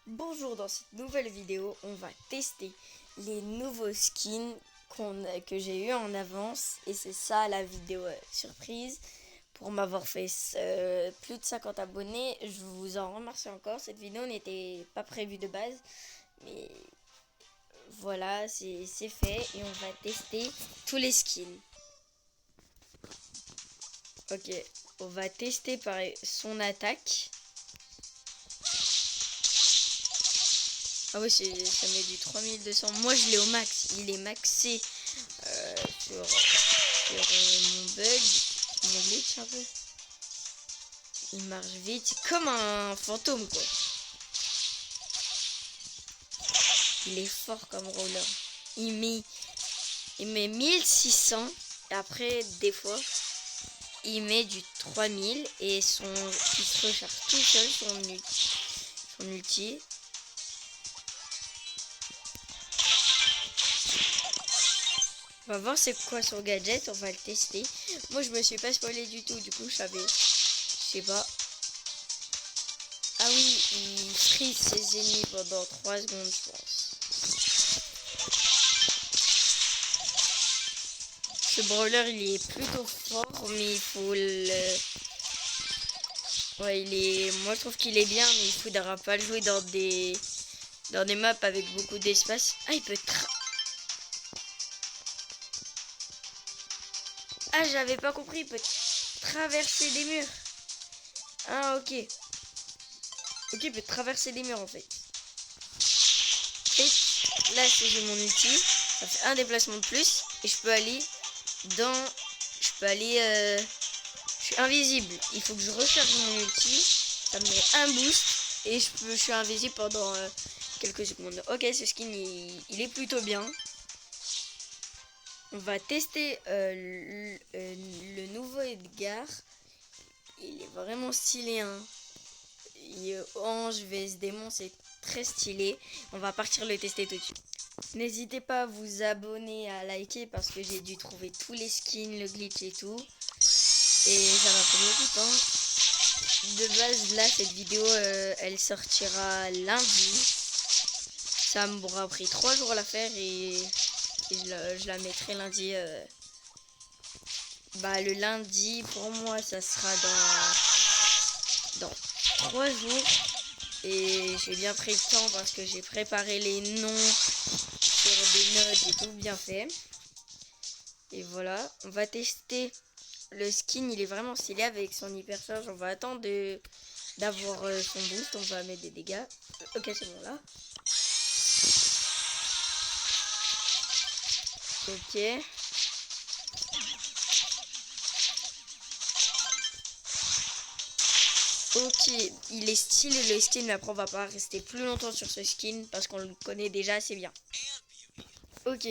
Bonjour, dans cette nouvelle vidéo, on va tester les nouveaux skins que j'ai eu en avance. Et c'est ça la vidéo surprise. Pour m'avoir fait plus de 50 abonnés, je vous en remercie encore. Cette vidéo n'était pas prévue de base. Mais voilà, c'est fait et on va tester tous les skins. Ok, on va tester par son attaque. Ah oui, ça met du 3200. Moi, je l'ai au max. Il est maxé sur mon bug, mon glitch un peu. Il marche vite. C'est comme un fantôme, quoi. Il est fort comme roller. Il met 1600. Et après, des fois, il met du 3000. Et il se recharge tout seul, son ulti. On va voir c'est quoi son gadget, on va le tester. Moi je me suis pas spoilé du tout, du coup je sais pas. Ah oui, il freeze ses ennemis pendant 3 secondes je pense. Ce brawler il est plutôt fort mais il faut le... Ouais moi je trouve qu'il est bien mais il faudra pas le jouer dans des maps avec beaucoup d'espace. Ah il peut Ah j'avais pas compris, il peut traverser des murs. Ah ok. Ok, il peut traverser des murs en fait. Et là, si j'ai mon ulti, ça fait un déplacement de plus. Et je peux aller dans... Je peux aller... Je suis invisible. Il faut que je recharge mon ulti. Ça me met un boost. Et je suis invisible pendant quelques secondes. Ok, ce skin, il est plutôt bien. On va tester le nouveau Edgar. Il est vraiment stylé, hein. Ange vs démon, c'est très stylé. On va partir le tester tout de suite. N'hésitez pas à vous abonner, à liker parce que j'ai dû trouver tous les skins, le glitch et tout. Et ça m'a pris beaucoup de temps. De base, là, cette vidéo, elle sortira lundi. Ça m'aura pris 3 jours à la faire et je la mettrai lundi. Le lundi, pour moi, ça sera dans 3 jours. Et j'ai bien pris le temps parce que j'ai préparé les noms sur des notes, j'ai tout bien fait. Et voilà, on va tester le skin, il est vraiment stylé avec son hypercharge. On va attendre d'avoir son boost, on va mettre des dégâts. Ok, c'est bon là. Ok. Ok, il est stylé le skin, mais après on va pas rester plus longtemps sur ce skin parce qu'on le connaît déjà assez bien. Ok,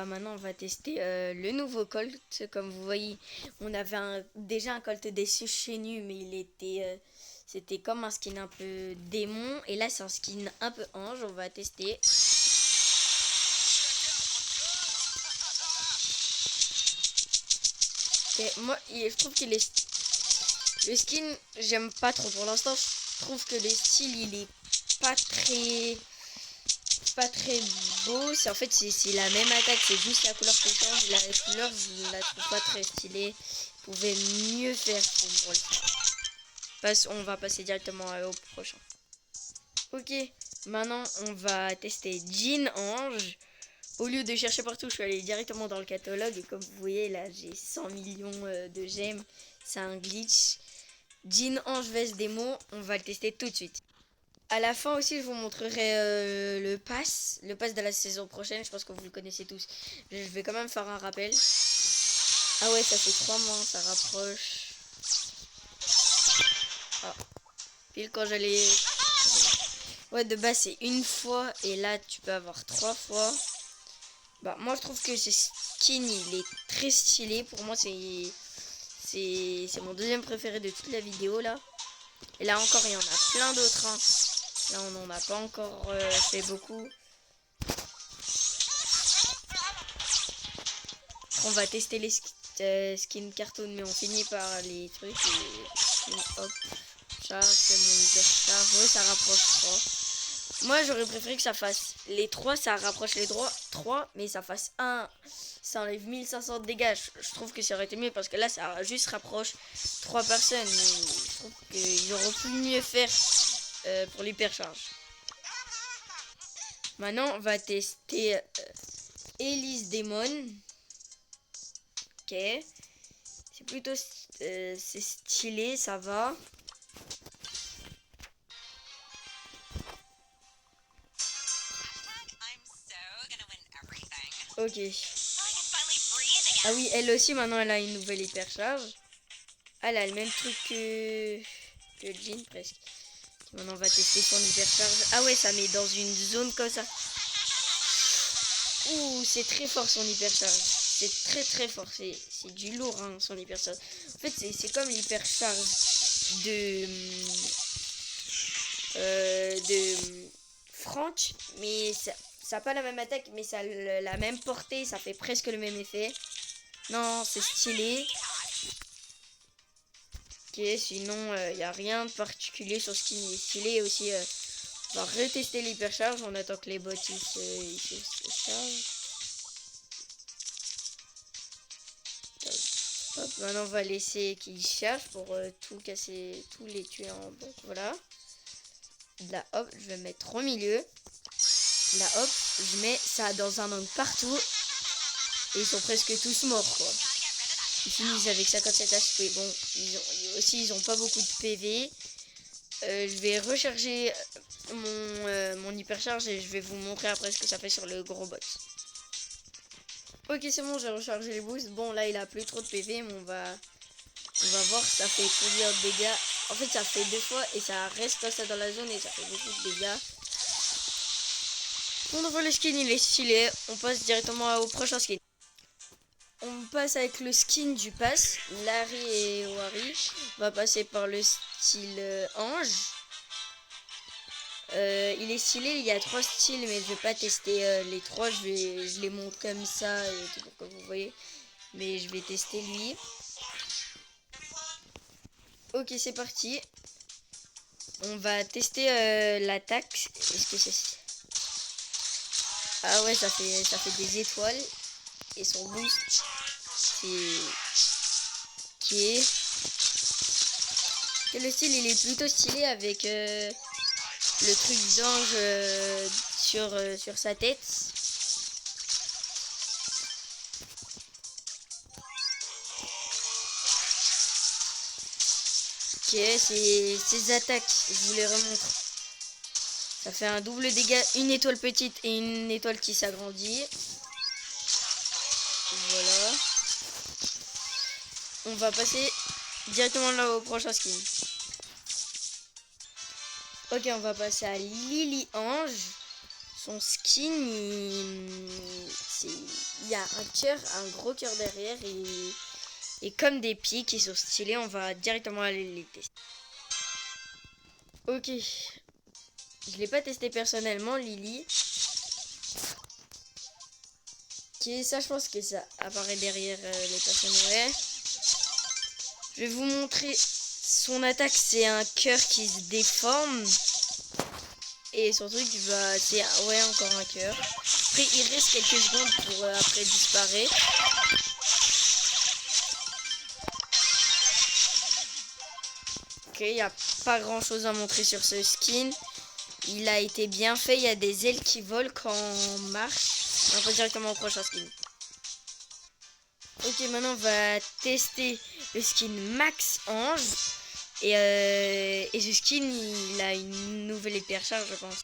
maintenant on va tester le nouveau Colt. Comme vous voyez, on avait déjà un Colt déçu chez nous, mais c'était comme un skin un peu démon. Et là c'est un skin un peu ange, on va tester. Et moi, je trouve que le skin, j'aime pas trop pour l'instant. Je trouve que le style, il est pas très beau. En fait, c'est la même attaque, c'est juste la couleur qui change. La couleur, je la trouve pas très stylée. Vous pouvez mieux faire pour le on va passer directement au prochain. Ok, maintenant on va tester Jean Ange. Au lieu de chercher partout, je suis allé directement dans le catalogue. Et comme vous voyez, là, j'ai 100 millions de gemmes. C'est un glitch. Jean Ange vs démon, on va le tester tout de suite. À la fin aussi, je vous montrerai le pass de la saison prochaine. Je pense que vous le connaissez tous. Je vais quand même faire un rappel. Ah ouais, ça fait 3 mois, ça rapproche. Ah, pile quand j'allais... Ouais, de base, c'est une fois. Et là, tu peux avoir 3 fois. Moi, je trouve que ce skin, il est très stylé. Pour moi, c'est mon deuxième préféré de toute la vidéo, là. Et là encore, il y en a plein d'autres, hein. Là, on n'en a pas encore fait beaucoup. On va tester les skins cartoon, mais on finit par les trucs. Et hop, charge, c'est mon hyper charge. Ouais, ça rapproche trop. Moi, j'aurais préféré que ça fasse les 3, ça rapproche les 3, mais ça fasse 1. Ça enlève 1500 de dégâts. Je trouve que ça aurait été mieux parce que là, ça juste rapproche 3 personnes. Mais je trouve qu'ils auraient pu mieux faire pour l'hypercharge. Maintenant, on va tester Elise Démon. Ok. C'est plutôt c'est stylé, ça va. Ok. Ah oui, elle aussi, maintenant, elle a une nouvelle hypercharge. Elle a le même truc que Jean, presque. Maintenant, on va tester son hypercharge. Ah ouais, ça met dans une zone comme ça. Ouh, c'est très fort son hypercharge. C'est très très fort. C'est du lourd, hein, son hypercharge. En fait, c'est comme l'hypercharge de Franck, mais ça n'a pas la même attaque, mais ça a la même portée. Ça fait presque le même effet. Non, c'est stylé. Ok, sinon, il n'y a rien de particulier sur ce qui est stylé. Aussi, on va retester l'hypercharge. On attend que les bots ils se chargent. Hop, maintenant, on va laisser qu'ils chargent pour tout casser, tous les tuer en bloc. Voilà. Là, hop, je vais mettre au milieu. Là, hop, je mets ça dans un angle partout. Et ils sont presque tous morts, quoi. Ils finissent avec 57 HP. Bon, ils ont pas beaucoup de PV. Je vais recharger mon hypercharge et je vais vous montrer après ce que ça fait sur le gros bot. Ok, c'est bon, j'ai rechargé les boosts. Bon, là, il a plus trop de PV, mais on va voir ça fait combien de dégâts. En fait, ça fait 2 fois et ça reste comme ça dans la zone et ça fait beaucoup de dégâts. On envoie le skin, il est stylé. On passe directement au prochain skin. On passe avec le skin du pass, Larry et Wari. On va passer par le style ange. Il est stylé, il y a 3 styles, mais je vais pas tester les 3. Je les montre comme ça et tout pour que vous voyez. Mais je vais tester lui. Ok, c'est parti. On va tester l'attaque. Est-ce que c'est... Ah ouais, ça fait des étoiles. Et son boost, c'est... Ok. Et le style, il est plutôt stylé avec le truc d'ange sur sa tête. Ok, ses attaques, je vous les remontre. Ça fait un double dégât, une étoile petite et une étoile qui s'agrandit. Voilà. On va passer directement là au prochain skin. Ok, on va passer à Lily Ange. Son skin, il y a un cœur, un gros cœur derrière et comme des pics qui sont stylés, on va directement aller les tester. Ok, je l'ai pas testé personnellement, Lily. Ok, ça je pense que ça apparaît derrière les personnes. Ouais. Je vais vous montrer son attaque, c'est un cœur qui se déforme. Et son truc, c'est ouais, encore un cœur. Après, il reste quelques secondes pour après disparaître. Ok, il n'y a pas grand chose à montrer sur ce skin. Il a été bien fait. Il y a des ailes qui volent quand on marche. On va directement au prochain skin. Ok, maintenant on va tester le skin Max Ange. Et ce skin, il a une nouvelle hypercharge, je pense.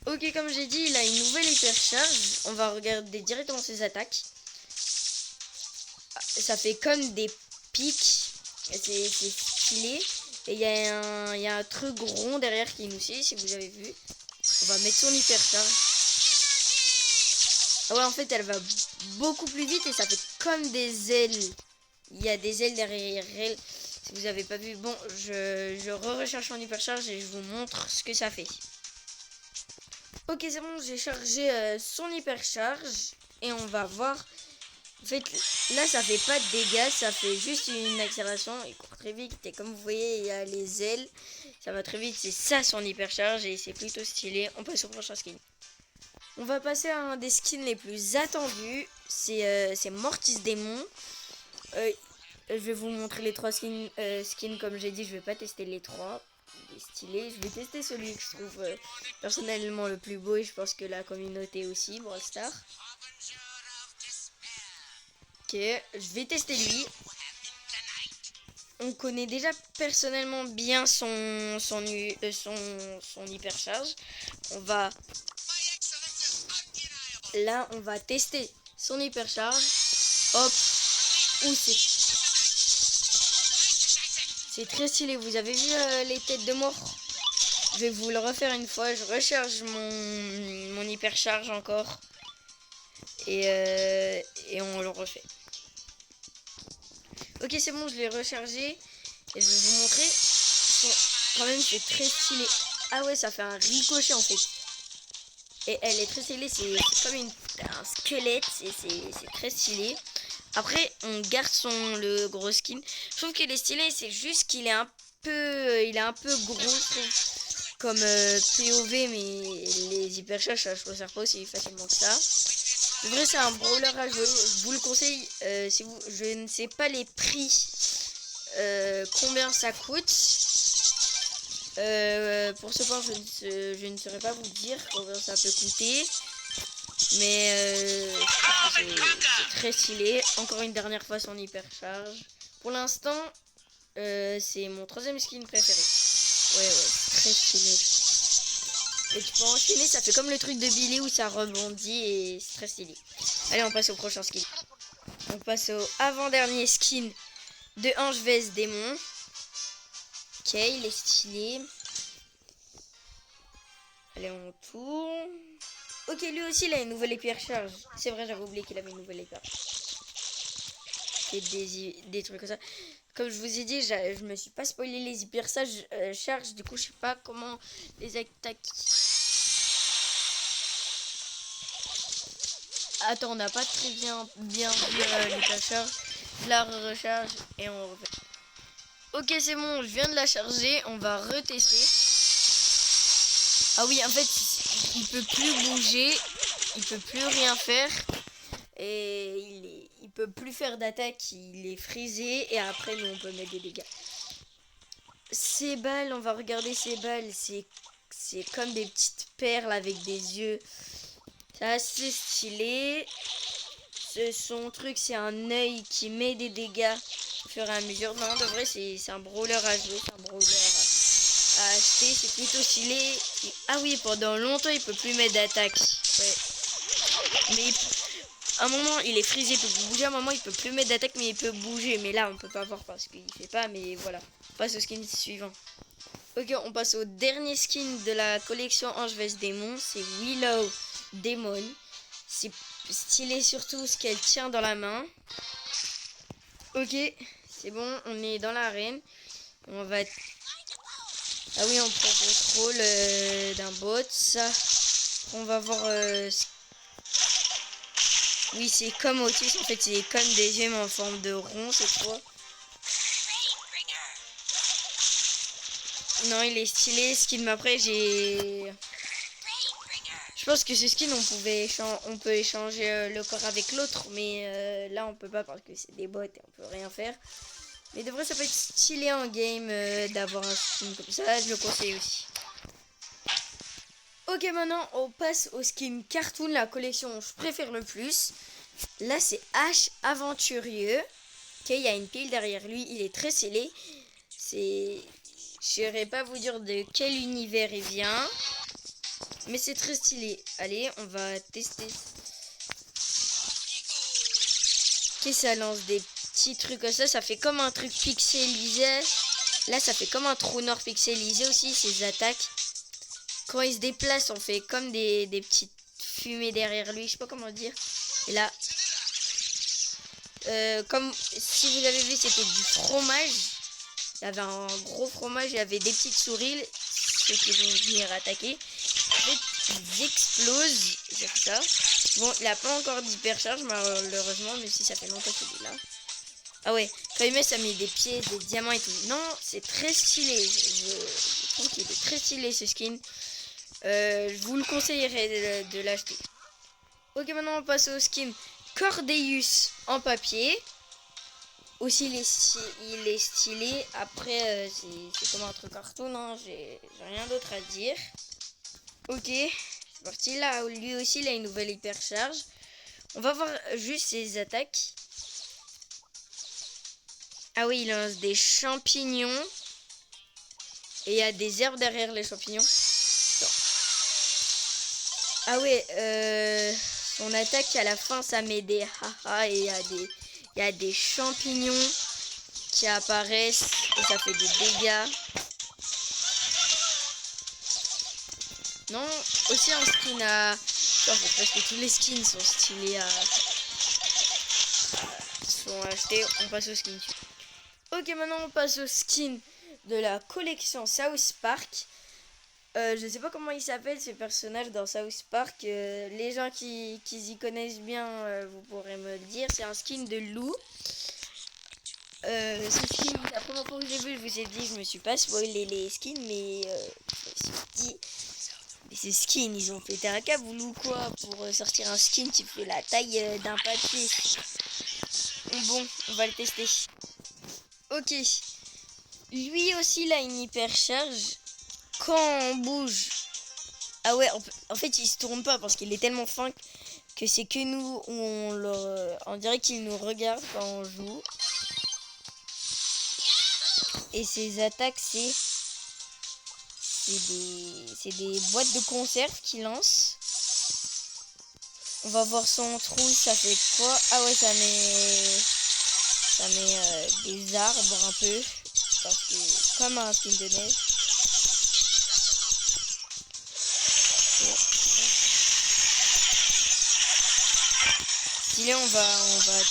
Ok, comme j'ai dit, il a une nouvelle hypercharge. On va regarder directement ses attaques. Ça fait comme des pics. C'est stylé. Et il y a un truc rond derrière qui nous suit, si vous avez vu. On va mettre son hypercharge. Ah ouais, en fait, elle va beaucoup plus vite et ça fait comme des ailes. Il y a des ailes derrière elle. Si vous n'avez pas vu, bon, je recherche mon hypercharge et je vous montre ce que ça fait. Ok, c'est bon, j'ai chargé son hypercharge et on va voir En fait, là, ça fait pas de dégâts, ça fait juste une accélération. Il court très vite et comme vous voyez, il y a les ailes. Ça va très vite, c'est ça son hypercharge et c'est plutôt stylé. On passe au prochain skin. On va passer à un des skins les plus attendus. C'est Mortis Démon. Je vais vous montrer les 3 skins comme j'ai dit. Je vais pas tester les 3. Il est stylé. Je vais tester celui que je trouve personnellement le plus beau et je pense que la communauté aussi, Brawl Stars. Ok, je vais tester lui. On connaît déjà personnellement bien son hypercharge. Là, on va tester son hypercharge. Hop. Ouh, c'est très stylé. Vous avez vu les têtes de mort? Je vais vous le refaire une fois. Je recharge mon hypercharge encore. Et on le refait. Ok, c'est bon, je l'ai rechargé. Et je vais vous montrer. Quand même, c'est très stylé. Ah ouais, ça fait un ricochet en fait. Et elle est très stylée. C'est comme un squelette. C'est très stylé. Après, on garde le gros skin. Je trouve qu'il est stylé. C'est juste qu'il est un peu gros, je trouve. Comme POV, mais les hypercharges, ça ne sert pas aussi facilement que ça. En vrai, c'est un brawler à jouer. Je vous le conseille. Je ne sais pas les prix, combien ça coûte. Pour ce point, je ne saurais pas vous dire combien ça peut coûter. Mais c'est très stylé. Encore une dernière fois son hypercharge. Pour l'instant, c'est mon 3e skin préféré. Ouais, c'est très stylé. Et tu peux enchaîner, ça fait comme le truc de Billy où ça rebondit et c'est très stylé. Allez, on passe au prochain skin. On passe au avant-dernier skin de Ange vs Démon. Ok, il est stylé. Allez, on tourne. Ok, lui aussi, il a une nouvelle hypercharge. C'est vrai, j'avais oublié qu'il avait une nouvelle hypercharge. Et des trucs comme ça. Comme je vous ai dit, je me suis pas spoilé les hypercharges. Du coup, je sais pas comment les attaquer. Attends, on n'a pas très bien vu l'hypercharge. Je la recharge et on refait. Ok, c'est bon, je viens de la charger. On va retester. Ah oui, en fait, il peut plus bouger. Il peut plus rien faire. Et il peut plus faire d'attaque. Il est frisé. Et après, nous, on peut mettre des dégâts. Ces balles, on va regarder ces balles. C'est comme des petites perles avec des yeux. C'est assez stylé. Son truc, c'est un œil qui met des dégâts au fur et à mesure. Non, de vrai, c'est un brawler à jouer. C'est un brawler à acheter. C'est plutôt stylé. Ah oui, pendant longtemps, il peut plus mettre d'attaque. Ouais. Mais à un moment, il est frisé, il peut bouger. À un moment, il peut plus mettre d'attaque, mais il peut bouger. Mais là, on peut pas voir parce qu'il fait pas. Mais voilà. On passe au skin suivant. Ok, on passe au dernier skin de la collection Ange vs Démon. C'est Willow Demon. C'est stylé surtout ce qu'elle tient dans la main. Ok, c'est bon, on est dans l'arène. On va... Ah oui, on prend contrôle d'un bot. Ça, on va voir... Oui, c'est comme Otis, en fait, c'est comme des yeux mais en forme de rond, c'est quoi. Non, il est stylé. Skin, mais après, j'ai... Je pense que ce skin, on peut échanger le corps avec l'autre, mais là, on peut pas parce que c'est des bots et on peut rien faire. Mais de vrai, ça peut être stylé en game d'avoir un skin comme ça, je le conseille aussi. Ok, maintenant, on passe au skin cartoon, la collection que je préfère le plus. Là, c'est Ash Aventurieux. Ok, il y a une pile derrière lui, il est très stylé. Je saurais pas vous dire de quel univers il vient. Mais c'est très stylé. Allez, on va tester. Ok, ça lance des petits trucs comme ça. Ça fait comme un truc pixelisé. Là, ça fait comme un trou noir pixelisé aussi, ses attaques. Quand il se déplace, on fait comme des petites fumées derrière lui. Je sais pas comment dire. Et là, comme si vous avez vu, c'était du fromage. Il y avait un gros fromage. Il y avait des petites souris. Ceux qui vont venir attaquer. En fait, ils explosent. C'est ça. Bon, il a pas encore d'hypercharge malheureusement, même si ça fait longtemps qu'il est là. Ah ouais, quand il met, ça met des pièces, des diamants et tout. Non, c'est très stylé. Je trouve qu'il est très stylé ce skin. Je vous le conseillerais de l'acheter. Ok, maintenant on passe au skin Cordeus en papier. Aussi, il est stylé. Après, c'est comme un truc cartoon, hein. J'ai rien d'autre à dire. Ok, c'est parti. Là, lui aussi, il a une nouvelle hypercharge. On va voir juste ses attaques. Ah oui, il lance des champignons. Et il y a des herbes derrière les champignons. Attends. Ah ouais, son attaque à la fin, ça met des haha. Et il y a des champignons qui apparaissent. Et ça fait des dégâts. Non, aussi un skin à... Enfin, presque tous les skins sont stylés à... sont achetés. On passe au skin. Ok, maintenant on passe au skin de la collection South Park. Je sais pas comment il s'appelle ce personnage dans South Park. Les gens qui y connaissent bien, vous pourrez me le dire. C'est un skin de loup. Ce skin, la première fois que j'ai vu, je vous ai dit, je me suis pas spoilé les skins, mais je me suis dit... Mais ces skins, ils ont pété un câble ou quoi pour sortir un skin qui fait la taille d'un papier. Bon, on va le tester. Ok. Lui aussi, il a une hypercharge. Quand on bouge... Ah ouais, en fait, il se tourne pas parce qu'il est tellement fin que c'est que nous, on dirait qu'il nous regarde quand on joue. Et ses attaques, c'est des boîtes de conserve qu'il lance. On va voir son trou, ça fait quoi? Ah ouais, ça met des arbres un peu. Parce que, comme un skin de neige. Stylé, on va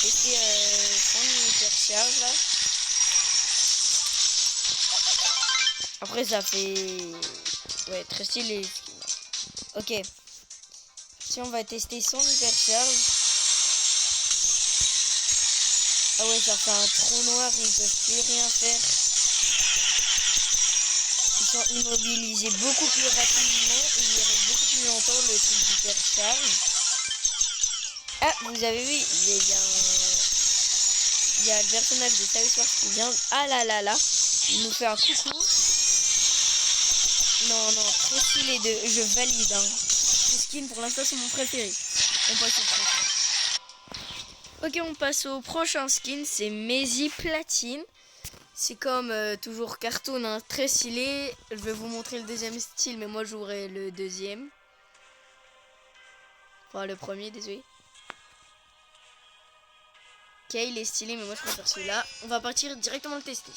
tester son hypercharge là. Après, ça fait... Ouais, très stylé. Ok. Si on va tester son hypercharge. Ah ouais, ça fait un trou noir, ils peuvent plus rien faire. Ils sont immobilisés beaucoup plus rapidement et il reste beaucoup plus longtemps le truc d'hypercharge. Ah, vous avez vu, il y a le personnage de South Park qui vient. Ah là là là, il nous fait un coucou. Non, non, très stylé je valide. Hein. Ce skin pour l'instant c'est mon préféré. On passe au prochain. Ok, on passe au prochain skin, c'est Maisy Platine. C'est comme toujours cartoon, hein, très stylé. Je vais vous montrer le deuxième style, mais moi j'aurai le deuxième. Enfin le premier, désolé. Ok, il est stylé, mais moi je préfère celui-là. On va partir directement le tester.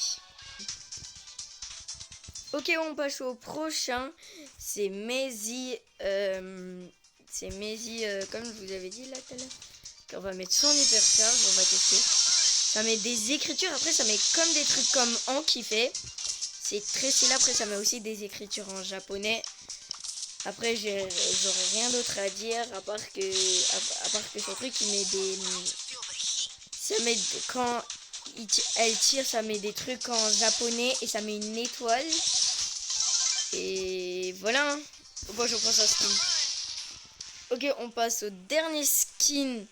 Ok, on passe au prochain. C'est Maisy. C'est Maisy, comme je vous avais dit là tout à l'heure. On va mettre son hypercharge, on va tester. Ça met des écritures, après ça met comme des trucs comme en qui fait. C'est très stylé, après ça met aussi des écritures en japonais. Après j'aurais rien d'autre à dire à part que ce truc il met des... Ça met quand elle tire, ça met des trucs en japonais et ça met une étoile. Et voilà. Moi je prends ça skin. Ok, on passe au dernier skin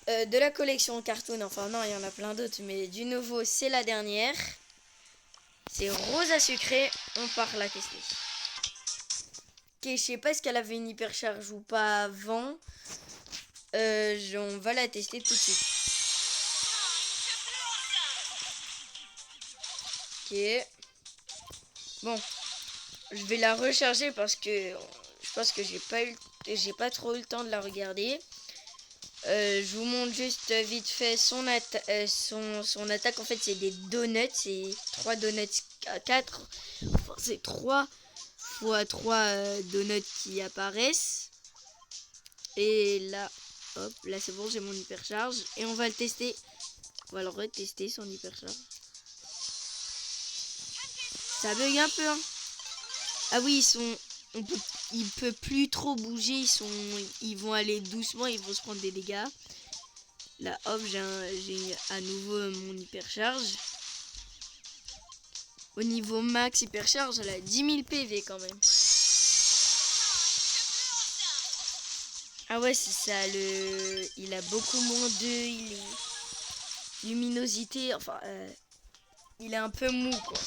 de la collection cartoon. Enfin non, il y en a plein d'autres, mais du nouveau c'est la dernière. C'est Rosa Sucré. On part la tester. Ok, je sais pas si qu'elle avait une hypercharge ou pas avant. On va la tester tout de suite. Ok. Bon, je vais la recharger parce que je pense que j'ai pas trop eu le temps de la regarder. Je vous montre juste vite fait son attaque. En fait, c'est des donuts. C'est 3 donuts à 4. Enfin, c'est 3 fois 3 donuts qui apparaissent. Et là, hop, là c'est bon, j'ai mon hypercharge. Et on va le tester. On va le retester, son hypercharge. Ça bug un peu, hein. Ah oui, il peut plus trop bouger, ils vont aller doucement, ils vont se prendre des dégâts. Là hop, j'ai à nouveau mon hypercharge. Au niveau max hypercharge, elle a 10 000 PV quand même. Ah ouais, c'est ça, il a beaucoup moins de luminosité, enfin, il est un peu mou quoi.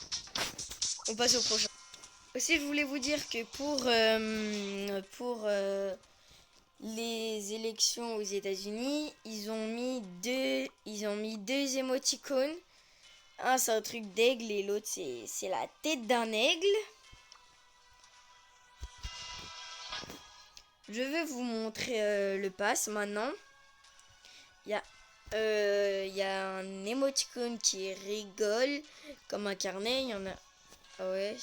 On passe au prochain. Aussi, je voulais vous dire que pour les élections aux États-Unis, ils ont mis deux émoticônes. Un, c'est un truc d'aigle et l'autre, c'est la tête d'un aigle. Je vais vous montrer le pass maintenant. Il y a un émoticône qui rigole comme un carnet. Il y en a... Ah ouais.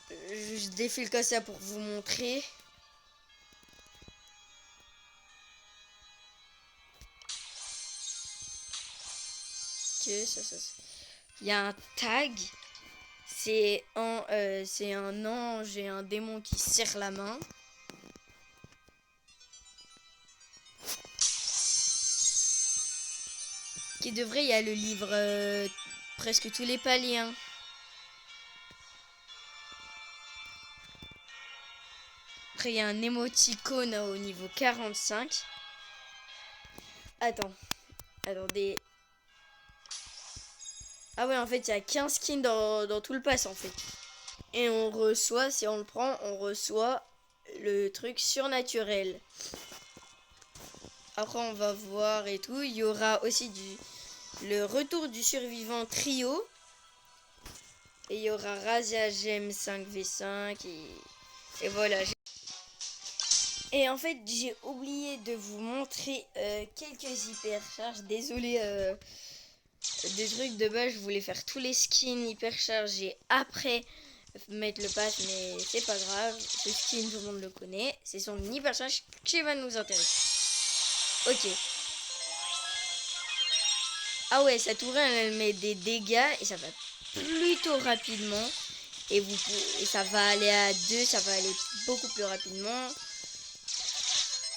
Je défile comme ça pour vous montrer. Ok, ça. Il y a un tag. C'est un ange et un démon qui serrent la main. Qui devrait, il y a le livre presque tous les paliers. Hein. Après, il y a un émoticône au niveau 45. Attendez. Ah ouais, en fait, il y a 15 skins dans tout le pass, en fait. Et on reçoit, si on le prend, on reçoit le truc surnaturel. Après, on va voir et tout. Il y aura aussi le retour du survivant trio. Et il y aura Razia Gem 5v5. Et voilà. Et en fait, j'ai oublié de vous montrer quelques hypercharges. Désolé des trucs de base. Je voulais faire tous les skins hyperchargés après mettre le pass. Mais c'est pas grave. Ce skin, tout le monde le connaît. C'est son hypercharge qui va nous intéresser. Ok. Ah ouais, sa tourelle, elle met des dégâts. Et ça va plutôt rapidement. Et ça va aller à 2. Ça va aller beaucoup plus rapidement.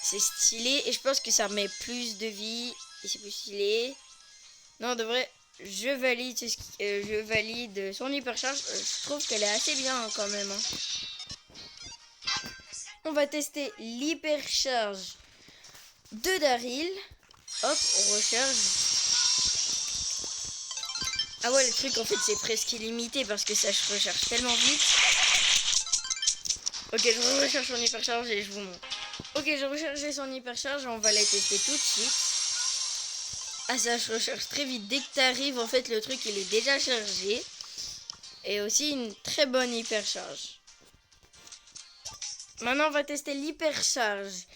C'est stylé et je pense que ça remet plus de vie et c'est plus stylé. Non, de vrai, je valide son hypercharge. Je trouve qu'elle est assez bien hein, quand même. Hein. On va tester l'hypercharge de Daryl. Hop, on recharge. Ah ouais, le truc en fait c'est presque illimité parce que ça se recharge tellement vite. Ok, je recharge son hypercharge et je vous montre. Ok, j'ai rechargé son hypercharge, on va la tester tout de suite. Ah, ça se recharge très vite. Dès que tu arrives, en fait, le truc, il est déjà chargé. Et aussi une très bonne hypercharge. Maintenant, on va tester l'hypercharge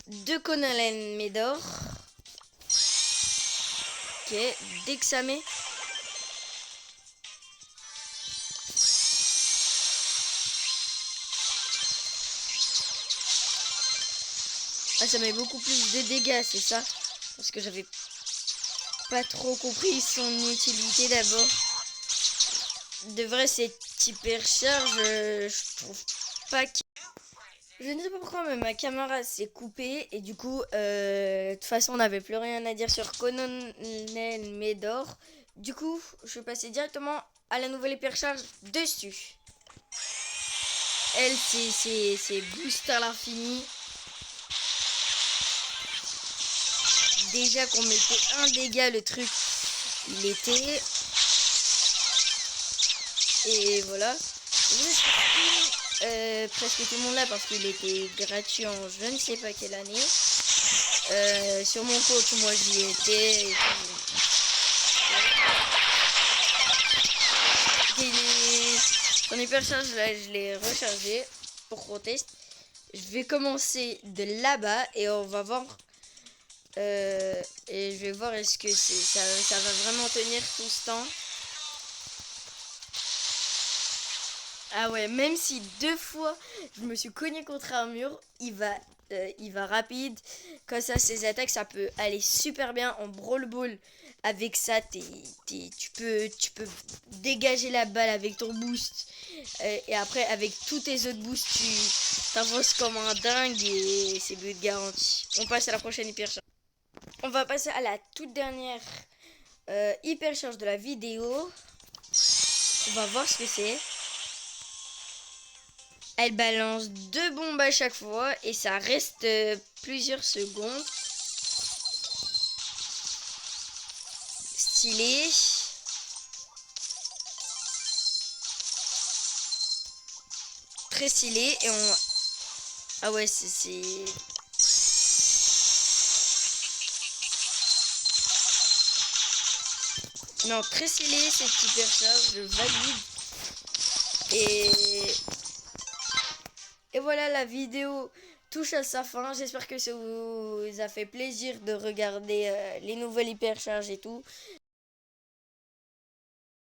de Conan Médor. Ok, dès que ça met... Ah, ça met beaucoup plus de dégâts, c'est ça? Parce que j'avais pas trop compris son utilité d'abord. De vrai, cette hypercharge, je trouve pas qu'il... Je ne sais pas pourquoi, mais ma caméra s'est coupée. Et du coup, de toute façon, on n'avait plus rien à dire sur Conan Médor. Du coup, je vais passer directement à la nouvelle hypercharge dessus. Elle, c'est boost à l'infini. Déjà qu'on mettait un dégât, le truc, il était... Et voilà. Presque tout le monde là parce qu'il était gratuit en je ne sais pas quelle année. Sur mon compte, moi j'y étais. Son hypercharge là, je l'ai rechargé pour qu'on teste. Je vais commencer de là-bas et on va voir. Et je vais voir est-ce que ça va vraiment tenir tout ce temps. Ah ouais, même si 2 fois je me suis cogné contre un mur, il va il va rapide. Comme ça, ses attaques, ça peut aller super bien en Brawl Ball. Avec ça, tu peux dégager la balle avec ton boost. Et après, avec tous tes autres boosts, tu t'avances comme un dingue et c'est but garanti. On passe à la prochaine hyper charge. On va passer à la toute dernière hyper charge de la vidéo. On va voir ce que c'est. Elle balance 2 bombes à chaque fois et ça reste plusieurs secondes. Stylé. Très stylé. Et on... Ah ouais, c'est... Non, très stylé cette hyper charge, je valide. Et voilà, la vidéo touche à sa fin. J'espère que ça vous a fait plaisir de regarder les nouvelles hyper charges et tout.